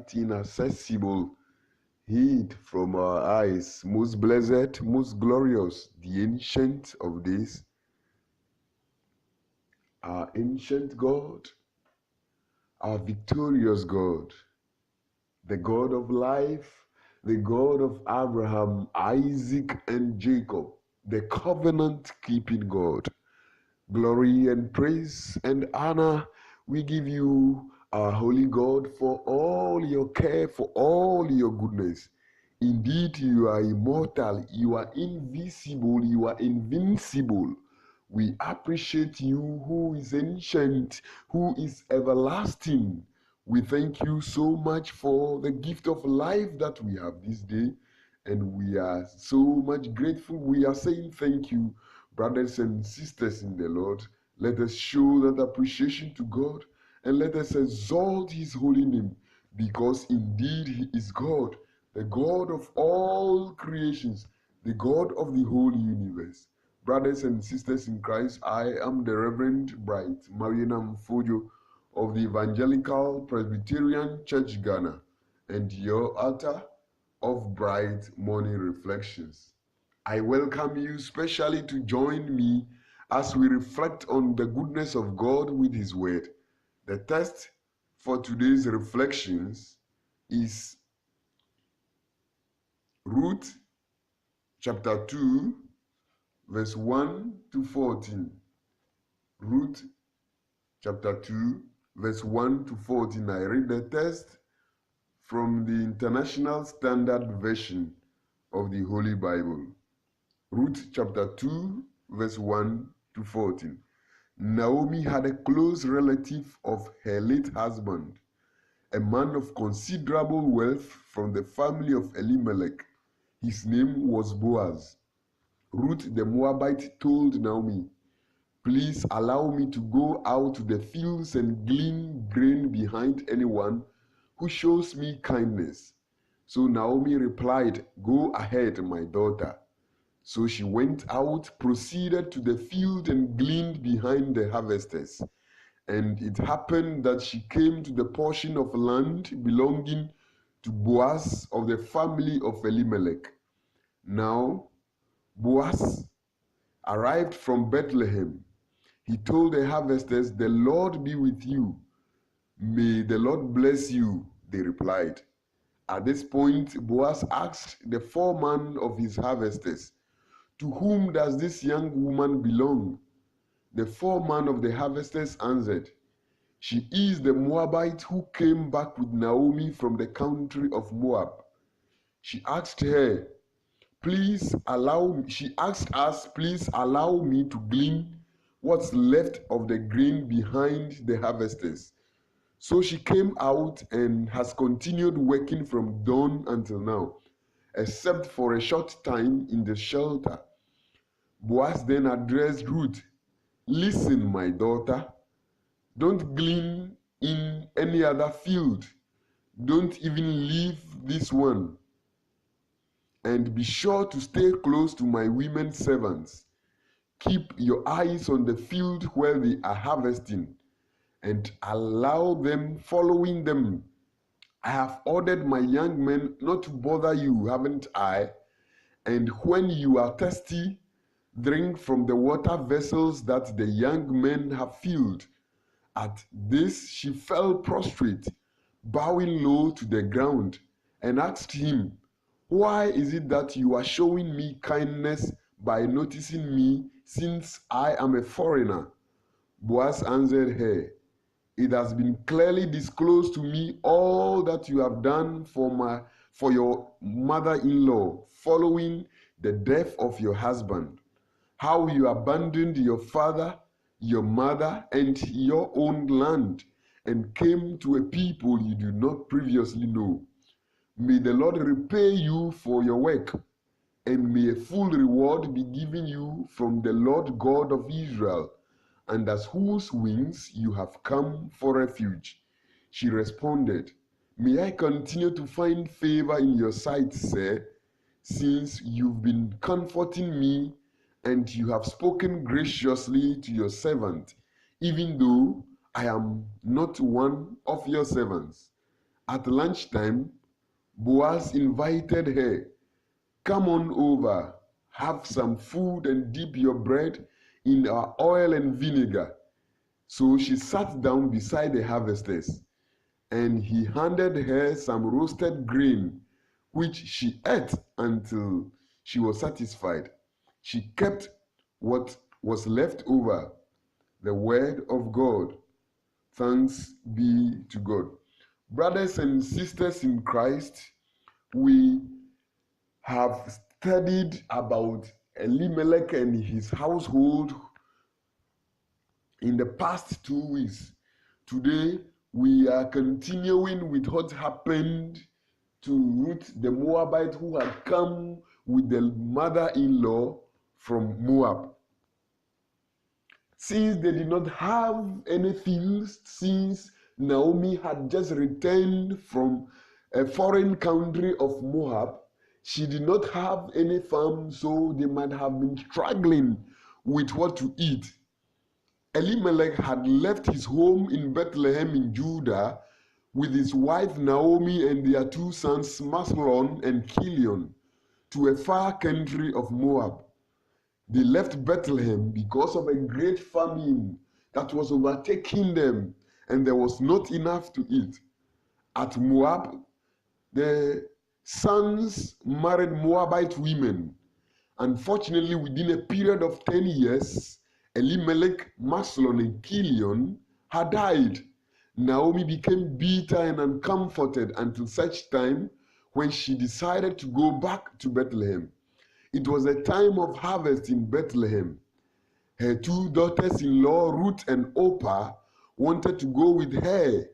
that inaccessible, hid from our eyes, most blessed, most glorious, the Ancient of Days, our ancient God, our victorious God, the God of life, the God of Abraham, Isaac, and Jacob, the covenant-keeping God. Glory and praise and honor we give you, our holy God, for all your care, for all your goodness. Indeed, you are immortal, you are invisible, you are invincible. We appreciate you who is ancient, who is everlasting. We thank you so much for the gift of life that we have this day, and we are so much grateful. We are saying thank you, brothers and sisters in the Lord. Let us show that appreciation to God, and let us exalt his holy name, because indeed he is God, the God of all creations, the God of the whole universe. Brothers and sisters in Christ, I am the Reverend Bright Mariana Mfojo of the Evangelical Presbyterian Church Ghana, and your altar of Bright Morning Reflections. I welcome you specially to join me as we reflect on the goodness of God with his word. The text for today's reflections is Ruth chapter 2, verse 1 to 14. Ruth chapter 2, verse 1 to 14. I read the text from the International Standard Version of the Holy Bible. Ruth chapter 2, verse 1 to 14. Naomi had a close relative of her late husband, a man of considerable wealth from the family of Elimelech. His name was Boaz. Ruth the Moabite told Naomi, "Please allow me to go out to the fields and glean grain behind anyone who shows me kindness." So Naomi replied, "Go ahead, my daughter." So she went out, proceeded to the field, and gleaned behind the harvesters. And it happened that she came to the portion of land belonging to Boaz of the family of Elimelech. Now, Boaz arrived from Bethlehem. He told the harvesters, "The Lord be with you." "May the Lord bless you," they replied. At this point, Boaz asked the foreman of his harvesters, "To whom does this young woman belong?" The foreman of the harvesters answered, "She is the Moabite who came back with Naomi from the country of Moab." She asked us, "Please allow me to glean what's left of the grain behind the harvesters." So she came out and has continued working from dawn until now, except for a short time in the shelter. Boaz then addressed Ruth, "Listen, my daughter, don't glean in any other field. Don't even leave this one. And be sure to stay close to my women servants. Keep your eyes on the field where they are harvesting, and allow them following them. I have ordered my young men not to bother you, haven't I? And when you are thirsty, drink from the water vessels that the young men have filled." At this, she fell prostrate, bowing low to the ground, and asked him, "Why is it that you are showing me kindness by noticing me, since I am a foreigner?" Boaz answered her, "It has been clearly disclosed to me all that you have done for your mother-in-law following the death of your husband, how you abandoned your father, your mother, and your own land, and came to a people you did not previously know. May the Lord repay you for your work, and may a full reward be given you from the Lord God of Israel, under whose wings you have come for refuge." She responded, "May I continue to find favor in your sight, sir, since you've been comforting me and you have spoken graciously to your servant, even though I am not one of your servants. At lunchtime, Boaz invited her, "Come on over, have some food and dip your bread in our oil and vinegar." So she sat down beside the harvesters, and he handed her some roasted grain, which she ate until she was satisfied. She kept what was left over. The word of God. Thanks be to God. Brothers and sisters in Christ, we have studied about Elimelech and his household in the past 2 weeks. Today, we are continuing with what happened to Ruth the Moabite, who had come with the mother-in-law from Moab. Since they did not have anything, since Naomi had just returned from a foreign country of Moab, she did not have any farm, so they might have been struggling with what to eat. Elimelech had left his home in Bethlehem in Judah with his wife Naomi and their 2 sons Mahlon and Chilion to a far country of Moab. They left Bethlehem because of a great famine that was overtaking them, and there was not enough to eat. At Moab, the sons married Moabite women. Unfortunately, within a period of 10 years, Elimelech, Mahlon, and Chilion had died. Naomi became bitter and uncomforted until such time when she decided to go back to Bethlehem. It was a time of harvest in Bethlehem. Her 2 daughters-in-law, Ruth and Orpah, wanted to go with her,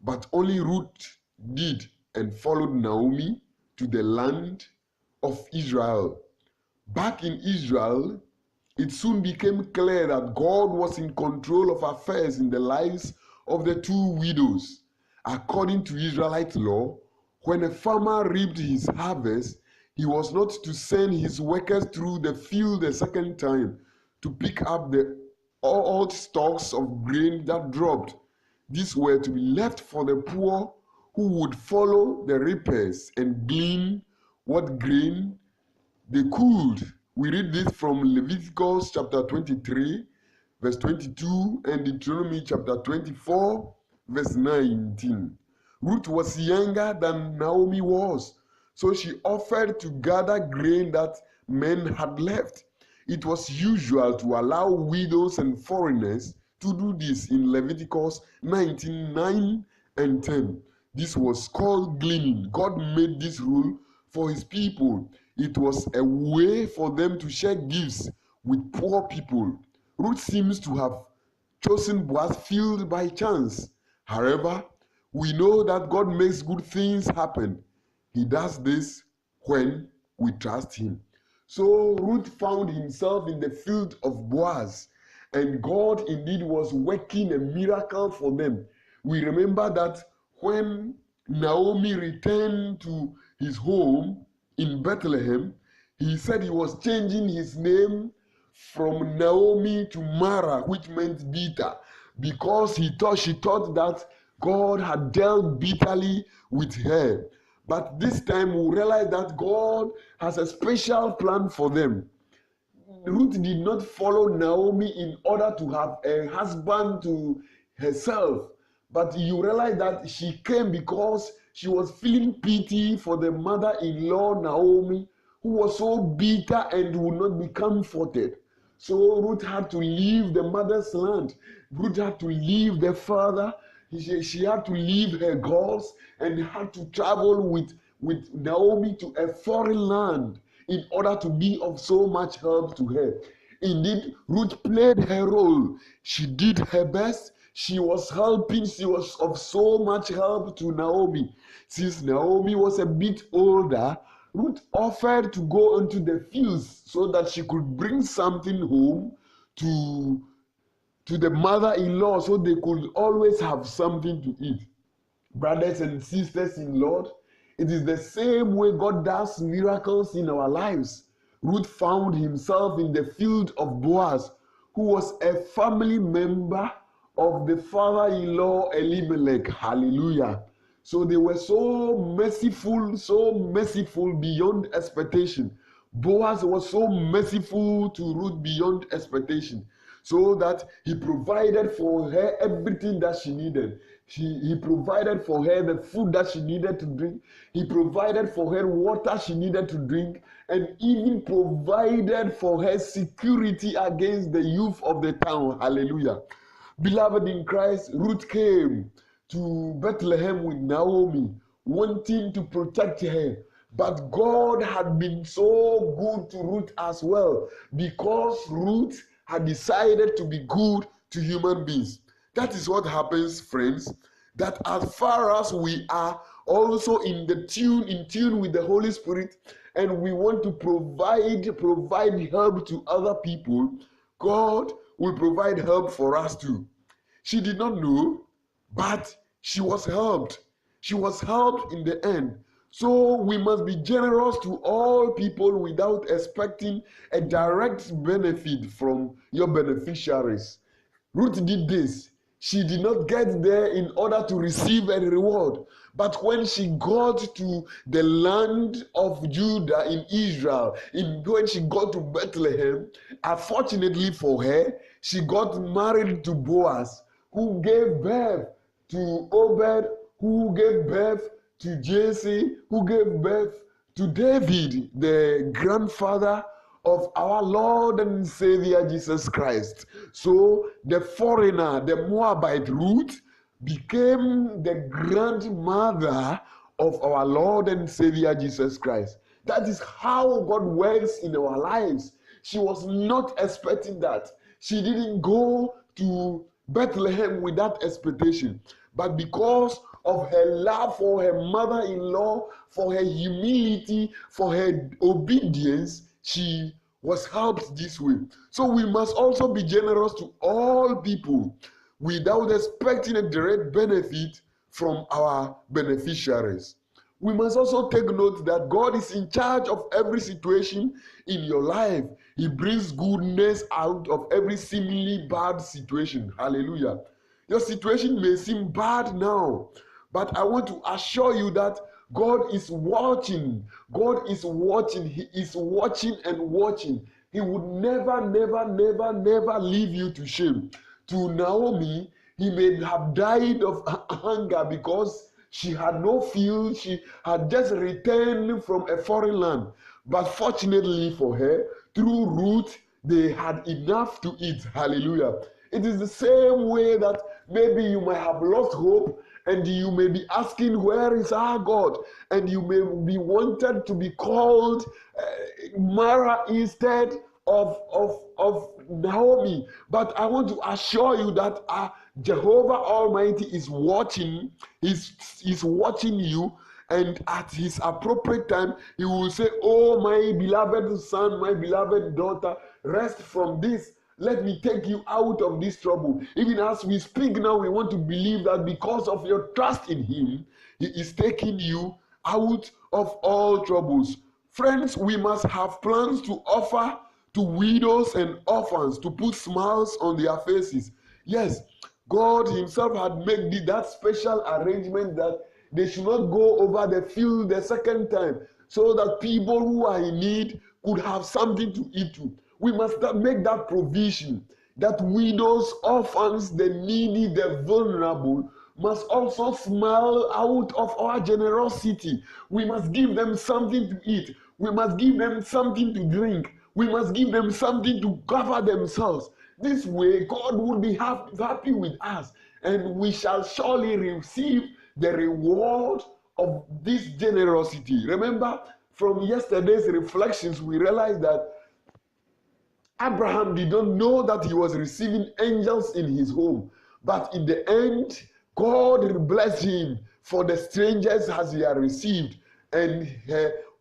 but only Ruth did and followed Naomi to the land of Israel. Back in Israel, it soon became clear that God was in control of affairs in the lives of the 2 widows. According to Israelite law, when a farmer reaped his harvest, he was not to send his workers through the field a second time to pick up the old stalks of grain that dropped. These were to be left for the poor, who would follow the reapers and glean what grain they could. We read this from Leviticus chapter 23, verse 22, and Deuteronomy chapter 24, verse 19. Ruth was younger than Naomi was, so she offered to gather grain that men had left. It was usual to allow widows and foreigners to do this in Leviticus 19:9 and 10. This was called gleaning. God made this rule for his people. It was a way for them to share gifts with poor people. Ruth seems to have chosen Boaz's field by chance. However, we know that God makes good things happen. He does this when we trust him. So Ruth found himself in the field of Boaz, and God indeed was working a miracle for them. We remember that when Naomi returned to his home in Bethlehem, he said he was changing his name from Naomi to Mara, which meant bitter, because she thought that God had dealt bitterly with her. But this time we realize that God has a special plan for them. Ruth did not follow Naomi in order to have a husband to herself, but you realize that she came because she was feeling pity for the mother-in-law Naomi, who was so bitter and would not be comforted. So Ruth had to leave the mother's land. Ruth had to leave the father. She had to leave her gods and had to travel with Naomi to a foreign land in order to be of so much help to her. Indeed, Ruth played her role. She did her best. She was helping. She was of so much help to Naomi. Since Naomi was a bit older, Ruth offered to go into the fields so that she could bring something home to the mother-in-law, so they could always have something to eat. Brothers and sisters in Lord, it is the same way God does miracles in our lives. Ruth found himself in the field of Boaz, who was a family member of the father-in-law Elimelech. Hallelujah. So they were so merciful beyond expectation. Boaz was so merciful to Ruth beyond expectation, so that he provided for her everything that she needed. He provided for her the food that she needed to drink. He provided for her water she needed to drink, and even provided for her security against the youth of the town. Hallelujah. Beloved in Christ, Ruth came to Bethlehem with Naomi, wanting to protect her. But God had been so good to Ruth as well, because Ruth had decided to be good to human beings. That is what happens, friends, that as far as we are also in tune with the Holy Spirit, and we want to provide help to other people, God will provide help for us too. She did not know, but she was helped. She was helped in the end. So we must be generous to all people without expecting a direct benefit from your beneficiaries. Ruth did this. She did not get there in order to receive a reward. But when she got to the land of Judah in Israel, when she got to Bethlehem, unfortunately for her, she got married to Boaz, who gave birth to Obed, who gave birth to Jesse, who gave birth to David, the grandfather of our Lord and Savior Jesus Christ. So the foreigner, the Moabite Ruth, became the grandmother of our Lord and Savior Jesus Christ. That is how God works in our lives. She was not expecting that. She didn't go to Bethlehem with that expectation. But because of her love for her mother-in-law, for her humility, for her obedience, she was helped this way. So we must also be generous to all people without expecting a direct benefit from our beneficiaries. We must also take note that God is in charge of every situation in your life. He brings goodness out of every seemingly bad situation. Hallelujah. Your situation may seem bad now, but I want to assure you that God is watching. God is watching. He is watching and watching. He would never leave you to shame. To Naomi, he may have died of hunger because she had no fuel. She had just returned from a foreign land. But fortunately for her, through Ruth, they had enough to eat. Hallelujah. It is the same way that maybe you might have lost hope, and you may be asking, where is our God? And you may be wanted to be called Mara instead of Naomi. But I want to assure you that Jehovah Almighty is watching. He's watching you. And at his appropriate time, he will say, oh, my beloved son, my beloved daughter, rest from this. Let me take you out of this trouble. Even as we speak now, we want to believe that because of your trust in him, he is taking you out of all troubles. Friends, we must have plans to offer to widows and orphans, to put smiles on their faces. Yes, God himself had made that special arrangement that they should not go over the field the second time, so that people who are in need could have something to eat too. We must make that provision, that widows, orphans, the needy, the vulnerable must also smile out of our generosity. We must give them something to eat. We must give them something to drink. We must give them something to cover themselves. This way, God will be happy with us, and we shall surely receive the reward of this generosity. Remember, from yesterday's reflections, we realized that Abraham did not know that he was receiving angels in his home. But in the end, God blessed him for the strangers as he had received. And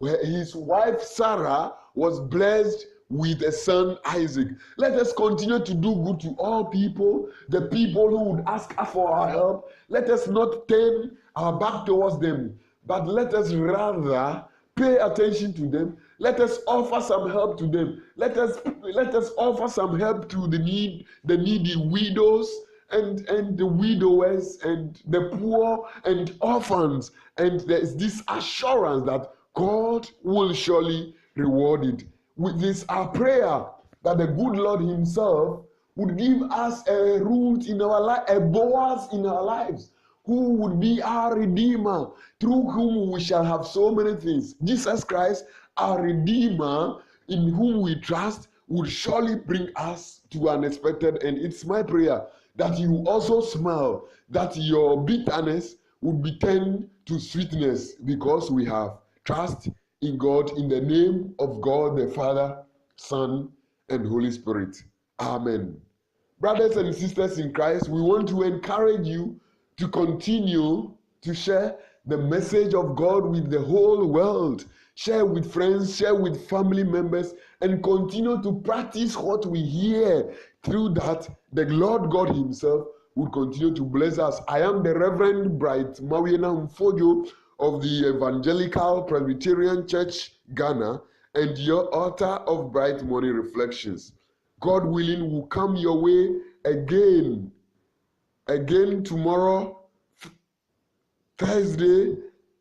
his wife Sarah was blessed with a son Isaac. Let us continue to do good to all people, the people who would ask for our help. Let us not turn our back towards them, but let us rather pay attention to them. Let us offer some help to them. Let us offer some help to the needy widows and the widowers and the poor and orphans. And there's this assurance that God will surely reward it. With this, our prayer that the good Lord himself would give us a root in our life, a Boaz in our lives, who would be our Redeemer, through whom we shall have so many things. Jesus Christ, our Redeemer, in whom we trust, would surely bring us to an expected end. It's my prayer that you also smile, that your bitterness would be turned to sweetness, because we have trust in God, in the name of God the Father, Son, and Holy Spirit. Amen. Brothers and sisters in Christ, we want to encourage you to continue to share the message of God with the whole world. Share with friends, share with family members, and continue to practice what we hear. Through that, the Lord God himself will continue to bless us. I am the Reverend Bright Mawiena Mfojo of the Evangelical Presbyterian Church, Ghana, and your author of Bright Morning Reflections. God willing, will come your way again tomorrow, Thursday,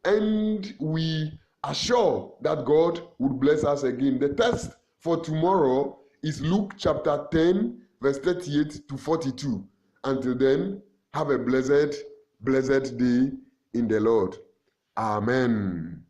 and we are sure that God would bless us again. The text for tomorrow is Luke chapter 10, verse 38 to 42. Until then, have a blessed day in the Lord. Amen.